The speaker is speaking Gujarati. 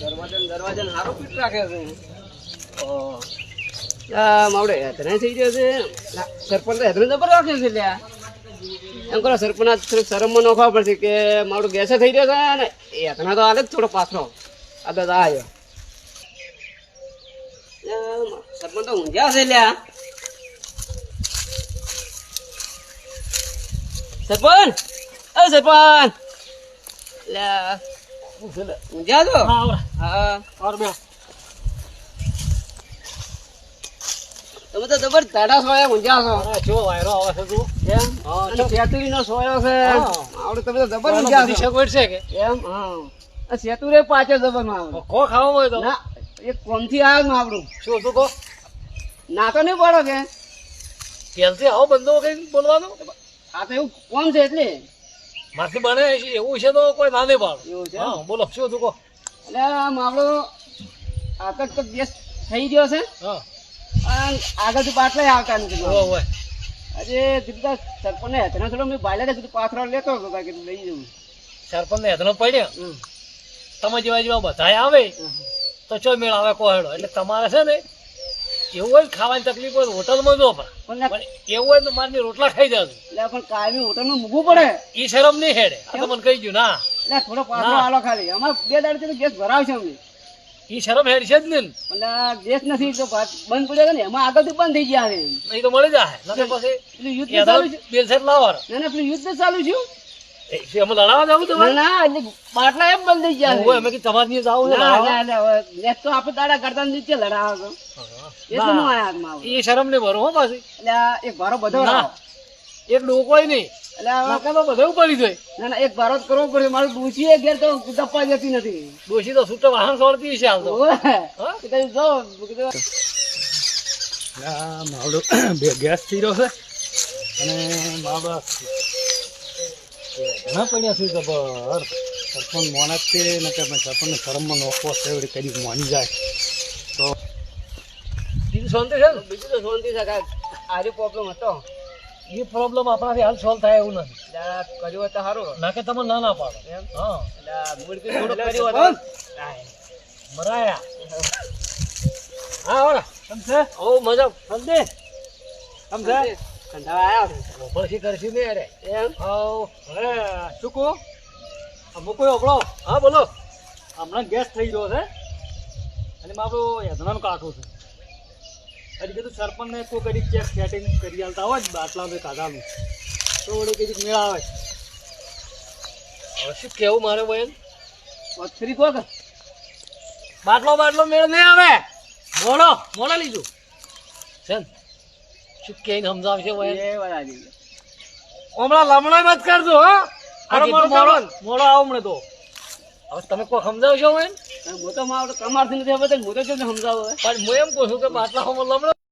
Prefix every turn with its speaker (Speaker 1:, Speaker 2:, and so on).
Speaker 1: દરવાજા હારો ફીટ રાખે છે. માવડે હેતરાય થઈ ગયો છે. સરપંચ તો હેતરાય જબર રાખે છે લ્યા. એમ કરો સરપંચ થોડુંક શરમમાં નોખવા પડશે કે મારું ગેસે થઈ ગયો છે ને હેતના તો હાલે જ થોડો પાથરો આ તો આવ્યો. સરપંચ તો ઊંઝ્યા છે લ્યા. સરપંચ સરપંચ લ્યા ઊંઝ્યા તો હા તમે તો જબર ધાડા સોયા ઊંઝ્યા છો.
Speaker 2: વાયરો આવે છે તું
Speaker 1: એમ સેતુરી નો સોયો છે. આવડે તમે તો જબર ઊંઝ્યા છો.
Speaker 2: સગવડ છે કે
Speaker 1: એમ હા સેતુરે પાછળ જબર માં આવડે
Speaker 2: કો ખાવા હોય તો
Speaker 1: ના એક કોમથી આવ્યો ને આવડું
Speaker 2: શું તું કહો
Speaker 1: ના તો નહીં પડો કે
Speaker 2: પહેલથી આવો બંધો કઈ બોલવાનો
Speaker 1: આ તો એવું કોમ છે એટલે
Speaker 2: માથી બને છે એવું છે તો કોઈ ના નહીં પાડો.
Speaker 1: એવું છે
Speaker 2: હા બોલો શું તું કહો.
Speaker 1: એટલે આમ આવડો આતંક તો ગેસ થઈ ગયો છે.
Speaker 2: હા
Speaker 1: અને આગળથી બાટલા આવતા નથી.
Speaker 2: હોય
Speaker 1: આજે દીધા સરપંચને હેતના થોડો મેં બાયલા કીધું પાથરો લેતો હતો કીધું લઈ જવું.
Speaker 2: સરપંચ ને હેતનો પડ્યો તમે જેવા બધા આવે તો ચો મેળ આવે કોહેડો એટલે તમારે છે ને એવું હોય ને ખાવાની તકલીફ હોય હોટલમાં જો પણ એવું હોય તો મારી રોટલા ખાઈ જશું.
Speaker 1: એટલે પણ કાયમી હોટલમાં મૂકવું પડે.
Speaker 2: ઈ શરમ નહીં હેડે આ તો મને કહી ગયું ના
Speaker 1: એટલે થોડો પાથરો આલો ખાલી અમારે 2 દાડથી ગેસ ભરાવશે અમને.
Speaker 2: ઈ શરમ હેડ છે જ ને
Speaker 1: એટલે ગેસ નથી તો બંધ પડ્યો ને એમાં આગળથી બંધ થઈ ગયા છે.
Speaker 2: નહીં તો મળી જાય નથી પછી
Speaker 1: પેલું યુદ્ધ ચાલુ છે.
Speaker 2: બેલ સેટ લાવવાનો
Speaker 1: ના ના પેલું યુદ્ધ ચાલુ છે.
Speaker 2: અમે લડાવા જવું
Speaker 1: ના
Speaker 2: તમારે
Speaker 1: ના એટલે બાટલા એમ બંધ થઈ ગયા છે.
Speaker 2: અમે કે તમારે નહીં જવું છે
Speaker 1: ના
Speaker 2: લડાવવા?
Speaker 1: ના ના ગેસ તો આપણે દાડા કરતા નીચે લડાવો છો. એટલે નો આયા હાથમાં આવે.
Speaker 2: ઈ શરમ નહીં ભરો હો પાછી
Speaker 1: એટલે આ એક ભારો બધો
Speaker 2: ના.
Speaker 1: લાવો.
Speaker 2: એક ડોકોય નહીં
Speaker 1: એટલે આ
Speaker 2: નાકા તો બધે પડી જાય.
Speaker 1: ના ના એક ભારો જ કરવો પડે. મારું ડૂચી ઘેર તો દપ્પા જતી નથી.
Speaker 2: ડોશી તો છૂટો વાહન સોળતી છે હાલ તો
Speaker 1: ઓવે.
Speaker 2: હા?
Speaker 1: કે તમે જો કીધું
Speaker 2: માવડો બે ગેસ થઈ રહ્યો છે અને માવડા ઘણા પડ્યા છે જબર સરપંચ મોના જ તે ને કે સરપંચને શરમમાં નોખવો છે એવડી કરી મોની જાય તો બીજું શાંતિ છે ને
Speaker 1: બીજું તો શાંતિ છે કાંઈ આજે પ્રોબ્લેમ હતો.
Speaker 2: એ પ્રોબ્લેમ આપણાથી હાલ સોલ્વ થાય એવું નથી.
Speaker 1: એટલે આ કર્યું હતું સારું.
Speaker 2: ના કે તમે ના ના પાડો
Speaker 1: એમ?
Speaker 2: હા
Speaker 1: એટલે આ મૂર્તિ થોડું કર્યું હતું.
Speaker 2: કાંઈ. મરાયા હા ઓરા સમજે ઓ મજા સમજે સમજે
Speaker 1: કંટાળા આવ્યા છે.
Speaker 2: પછી કરશી નહીં અરે
Speaker 1: એમ
Speaker 2: હવે શું કહો મૂકો આપણો હા બોલો હમણાં ગેસ થઈ ગયો છે અને મારું યજમાન કાઢું છું હજી કીધું સરપંચને કોઈ કરી ચેક સેટિંગ કરી આલતા હોય ને બાટલા ભાઈ કાઢાનું તો વળી કીધું મેળ આવે હવે શું કેવું મારે બહેન
Speaker 1: પથરી કોક
Speaker 2: બાટલો મેળ નહીં આવે મોડો લીધું છે ને શું કે સમજાવશે બહેન
Speaker 1: એ બરાબર.
Speaker 2: હમણાં લમણા મત કરજો હા મોડો આવો હમણાં તો હવે તમે કોઈ સમજાવશો બહેન
Speaker 1: હું તો મારો કમારથી નથી આવતો. હું તો કેમ સમજાવું હવે?
Speaker 2: પણ હું એમ કહું છું કે બાટલા લમણો